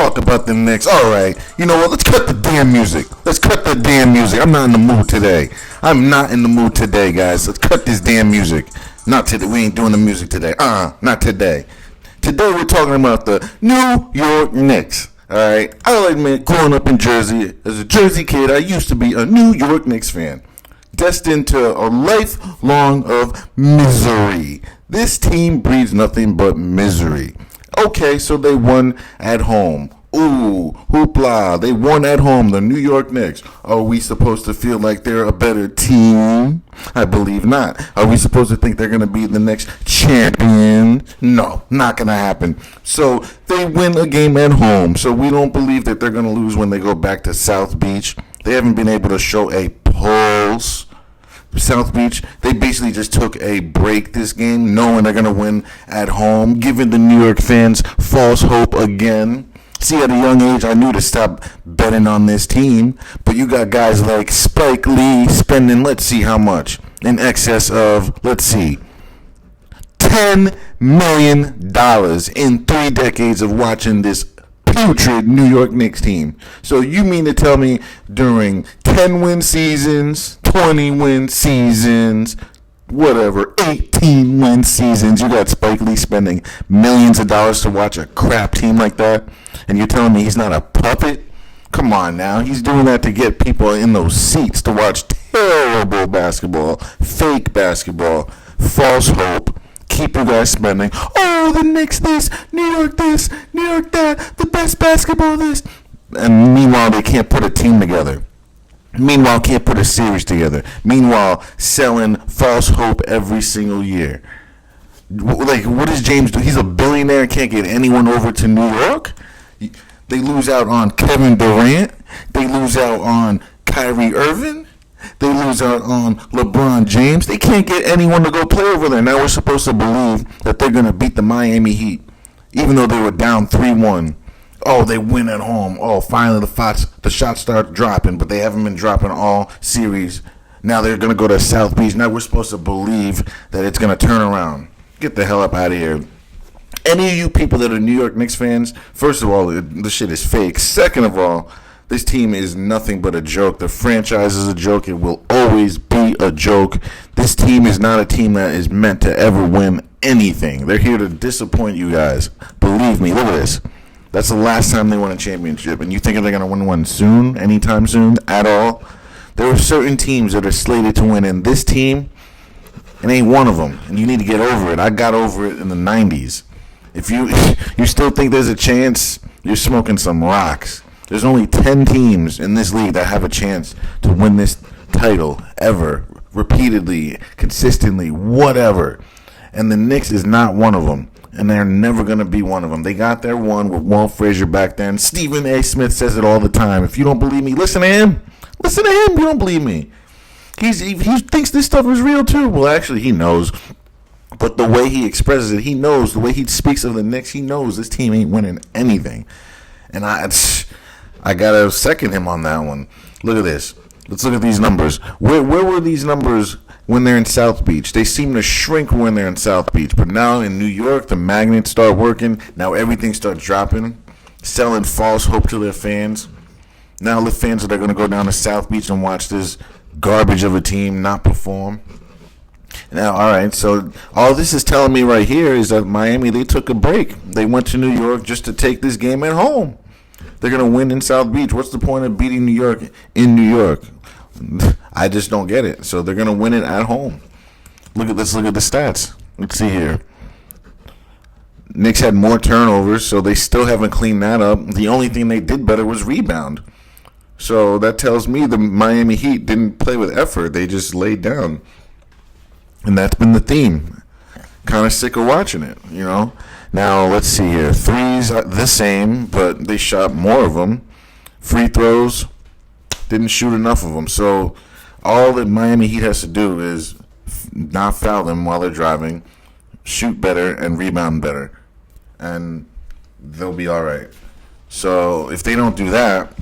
talk about the Knicks. All right, you know what? Let's cut the damn music. Let's cut the damn music. I'm not in the mood today. I'm not in the mood today, guys. Let's cut this damn music. Not today. We ain't doing the music today. Not today. Today we're talking about the New York Knicks. All right. I'll admit, growing up in Jersey, as a Jersey kid, I used to be a New York Knicks fan, destined to a lifelong of misery. This team breeds nothing but misery. Okay, so they won at home. Ooh, hoopla, they won at home, the New York Knicks. Are we supposed to feel like they're a better team? I believe not. Are we supposed to think they're going to be the next champion? No, not going to happen. So they win a game at home, so we don't believe that they're going to lose when they go back to South Beach. They haven't been able to show a pulse. South Beach, they basically just took a break this game, knowing they're going to win at home, giving the New York fans false hope again. See, at a young age, I knew to stop betting on this team, but you got guys like Spike Lee spending, let's see how much, in excess of, let's see, $10 million in 3 decades of watching this putrid New York Knicks team. So you mean to tell me during 10-win seasons, 20-win seasons, whatever, 18-win seasons, you got Spike Lee spending millions of dollars to watch a crap team like that? And you're telling me he's not a puppet? Come on now. He's doing that to get people in those seats to watch terrible basketball, fake basketball, false hope. Keep you guys spending. Oh, the Knicks this, New York that, the best basketball this. And meanwhile, they can't put a team together. Meanwhile, can't put a series together. Meanwhile, selling false hope every single year. Like, what does James do? He's a billionaire and can't get anyone over to New York? They lose out on Kevin Durant. They lose out on Kyrie Irving. They lose out on LeBron James. They can't get anyone to go play over there. Now we're supposed to believe that they're going to beat the Miami Heat, even though they were down 3-1. Oh, they win at home. Oh, finally the shots start dropping, but they haven't been dropping all series. Now they're going to go to South Beach. Now we're supposed to believe that it's going to turn around. Get the hell up out of here. Any of you people that are New York Knicks fans, first of all, the shit is fake. Second of all, this team is nothing but a joke. The franchise is a joke. It will always be a joke. This team is not a team that is meant to ever win anything. They're here to disappoint you guys. Believe me, look at this. That's the last time they won a championship. And you think they're going to win one soon, anytime soon, at all? There are certain teams that are slated to win, and this team, it ain't one of them. And you need to get over it. I got over it in the 90s. If you still think there's a chance, you're smoking some rocks. There's only 10 teams in this league that have a chance to win this title ever, repeatedly, consistently, whatever. And the Knicks is not one of them. And they're never going to be one of them. They got their one with Walt Frazier back then. Stephen A. Smith says it all the time. If you don't believe me, listen to him. Listen to him. You don't believe me. He thinks this stuff is real too. Well, actually, he knows. But the way he expresses it, he knows. The way he speaks of the Knicks, he knows this team ain't winning anything. And I got to second him on that one. Look at this. Let's look at these numbers. Where were these numbers when they're in South Beach? They seem to shrink when they're in South Beach. But now in New York, the magnets start working. Now everything starts dropping, selling false hope to their fans. Now the fans that are going to go down to South Beach and watch this garbage of a team not perform. Now, all right, so all this is telling me right here is that Miami, they took a break. They went to New York just to take this game at home. They're going to win in South Beach. What's the point of beating New York in New York? I just don't get it. So they're going to win it at home. Let's look at the stats. Let's see here. Knicks had more turnovers, so they still haven't cleaned that up. The only thing they did better was rebound. So that tells me the Miami Heat didn't play with effort. They just laid down. And that's been the theme. Kind of sick of watching it, you know. Now, let's see here. Threes are the same, but they shot more of them. Free throws, didn't shoot enough of them. So all that Miami Heat has to do is not foul them while they're driving, shoot better, and rebound better. And they'll be all right. So if they don't do that,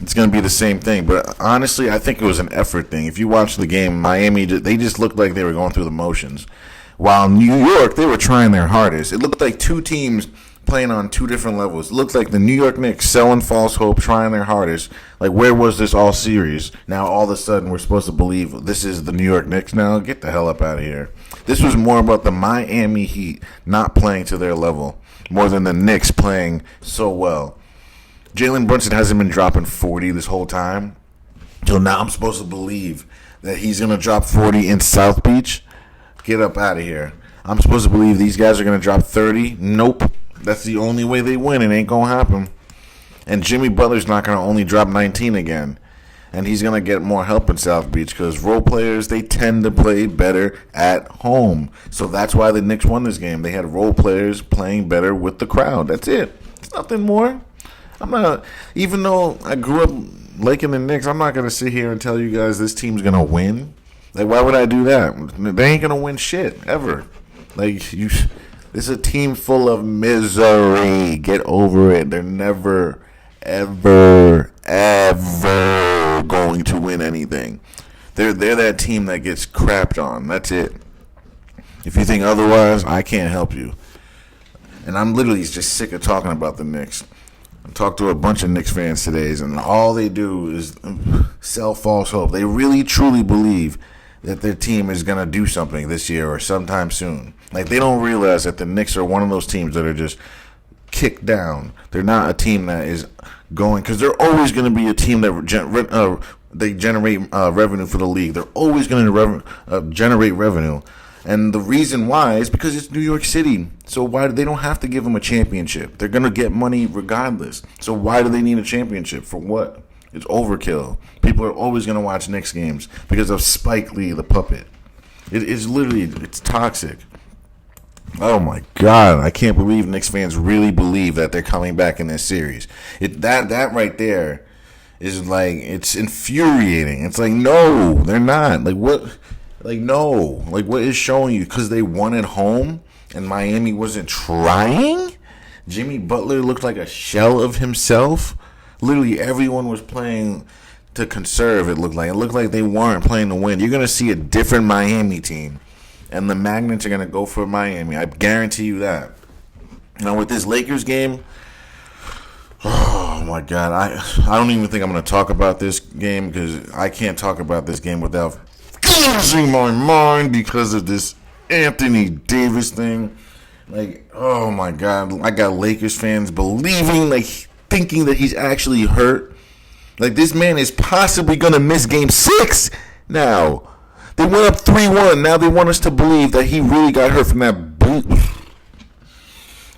it's going to be the same thing. But honestly, I think it was an effort thing. If you watch the game, Miami, they just looked like they were going through the motions. While New York, they were trying their hardest. It looked like two teams playing on two different levels. It looked like the New York Knicks selling false hope, trying their hardest. Like, where was this all series? Now, all of a sudden, we're supposed to believe this is the New York Knicks now? Get the hell up out of here. This was more about the Miami Heat not playing to their level, more than the Knicks playing so well. Jalen Brunson hasn't been dropping 40 this whole time. So now I'm supposed to believe that he's going to drop 40 in South Beach? Get up out of here. I'm supposed to believe these guys are going to drop 30? Nope. That's the only way they win. It ain't going to happen. And Jimmy Butler's not going to only drop 19 again. And he's going to get more help in South Beach because role players, they tend to play better at home. So that's why the Knicks won this game. They had role players playing better with the crowd. That's it. It's nothing more. I'm not, even though I grew up liking the Knicks, I'm not going to sit here and tell you guys this team's going to win. Like, why would I do that? They ain't going to win shit, ever. Like, this is a team full of misery. Get over it. They're never, ever, ever going to win anything. They're that team that gets crapped on. That's it. If you think otherwise, I can't help you. And I'm literally just sick of talking about the Knicks. I talked to a bunch of Knicks fans today, and all they do is sell false hope. They really, truly believe that their team is going to do something this year or sometime soon. Like, they don't realize that the Knicks are one of those teams that are just kicked down. They're not a team that is going, because they're always going to be a team that they generate revenue for the league. They're always going to generate revenue. And the reason why is because it's New York City. So why do they don't have to give them a championship? They're going to get money regardless. So why do they need a championship? For what? It's overkill. People are always going to watch Knicks games because of Spike Lee, the puppet. It's literally, it's toxic. Oh my God. I can't believe Knicks fans really believe that they're coming back in this series. That right there is like, it's infuriating. It's like, no, they're not. Like, what? Like, no. Like, what is showing you? Because they won at home and Miami wasn't trying? Jimmy Butler looked like a shell of himself. Literally, everyone was playing to conserve, it looked like. It looked like they weren't playing to win. You're going to see a different Miami team. And the Magnets are going to go for Miami. I guarantee you that. Now, with this Lakers game, oh, my God. I don't even think I'm going to talk about this game because I can't talk about this game without losing my mind because of this Anthony Davis thing. Like, oh my God, I got Lakers fans believing, like, thinking that he's actually hurt. Like, this man is possibly gonna miss game 6 now. They went up 3-1. Now they want us to believe that he really got hurt from that boot.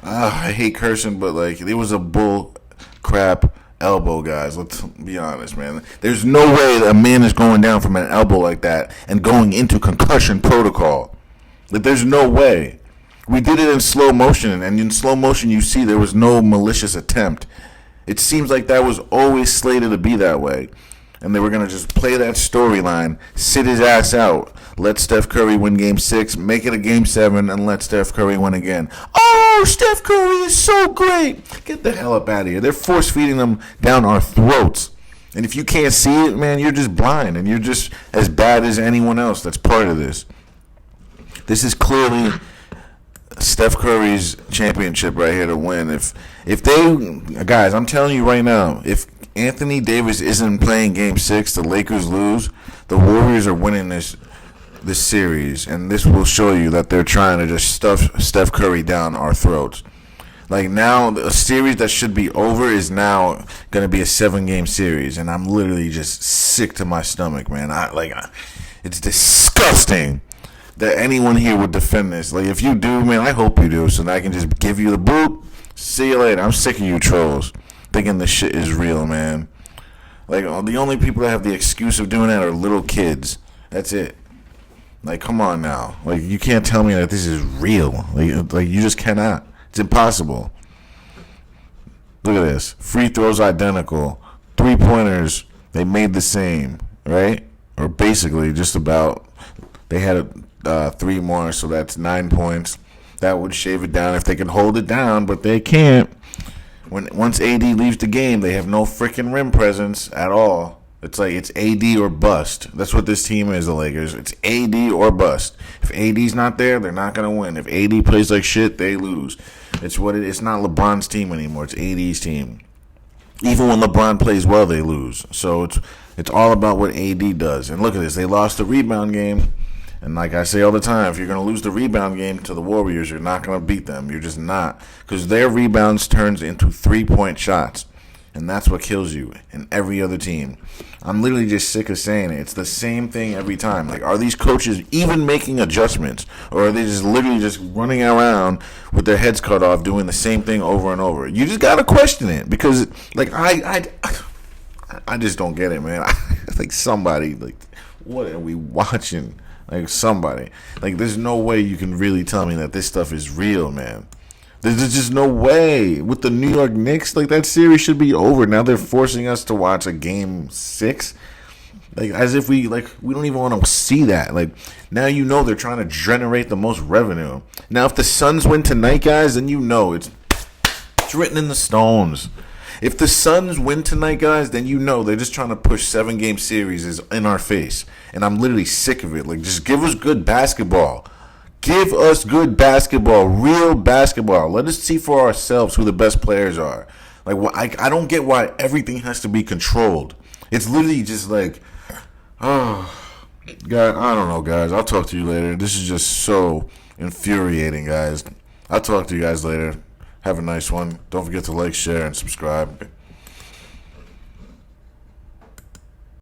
I hate cursing, but like, it was a bull crap elbow, guys. Let's be honest, man. There's no way that a man is going down from an elbow like that and going into concussion protocol. Like, there's no way. We did it in slow motion, and in slow motion you see there was no malicious attempt. It seems like that was always slated to be that way. And they were going to just play that storyline, sit his ass out, let Steph Curry win game 6, make it a game 7, and let Steph Curry win again. Oh, Steph Curry is so great. Get the hell up out of here. They're force-feeding them down our throats. And if you can't see it, man, you're just blind, and you're just as bad as anyone else that's part of this. This is clearly Steph Curry's championship right here to win. If they, guys, I'm telling you right now, if Anthony Davis isn't playing game 6, the Lakers lose, the Warriors are winning this series, and this will show you that they're trying to just stuff Steph Curry down our throats. Like, now, a series that should be over is now going to be a 7-game series, and I'm literally just sick to my stomach, man. It's disgusting that anyone here would defend this. Like, if you do, man, I hope you do, so that I can just give you the boot. See you later. I'm sick of you trolls thinking this shit is real, man. Like, the only people that have the excuse of doing that are little kids. That's it. Like, come on now. Like, you can't tell me that this is real. Like you just cannot. It's impossible. Look at this. Free throws identical. 3-pointers, they made the same, right? Or basically just about. They had 3 more, so that's 9 points. That would shave it down if they could hold it down, but they can't. Once AD leaves the game, they have no freaking rim presence at all. It's like it's AD or bust. That's what this team is, the Lakers. It's AD or bust. If AD's not there, they're not gonna win. If AD plays like shit, they lose. It's what it is. It's not LeBron's team anymore. It's AD's team. Even when LeBron plays well, they lose. So it's all about what AD does. And look at this. They lost the rebound game. And like I say all the time, if you're going to lose the rebound game to the Warriors, you're not going to beat them. You're just not. Because their rebounds turns into 3-point shots. And that's what kills you in every other team. I'm literally just sick of saying it. It's the same thing every time. Like, are these coaches even making adjustments? Or are they just literally just running around with their heads cut off doing the same thing over and over? You just got to question it. Because, like, I just don't get it, man. Like, somebody, like, what are we watching? Like, somebody. Like, there's no way you can really tell me that this stuff is real, man. There's just no way. With the New York Knicks, like, that series should be over. Now they're forcing us to watch a game 6. Like, as if we don't even want to see that. Like, now you know they're trying to generate the most revenue. Now, if the Suns win tonight, guys, then you know it's written in the stones. If the Suns win tonight, guys, then you know they're just trying to push 7-game series in our face. And I'm literally sick of it. Like, just give us good basketball. Give us good basketball, real basketball. Let us see for ourselves who the best players are. Like, I don't get why everything has to be controlled. It's literally just like, oh, God, I don't know, guys. I'll talk to you later. This is just so infuriating, guys. I'll talk to you guys later. Have a nice one. Don't forget to like, share, and subscribe.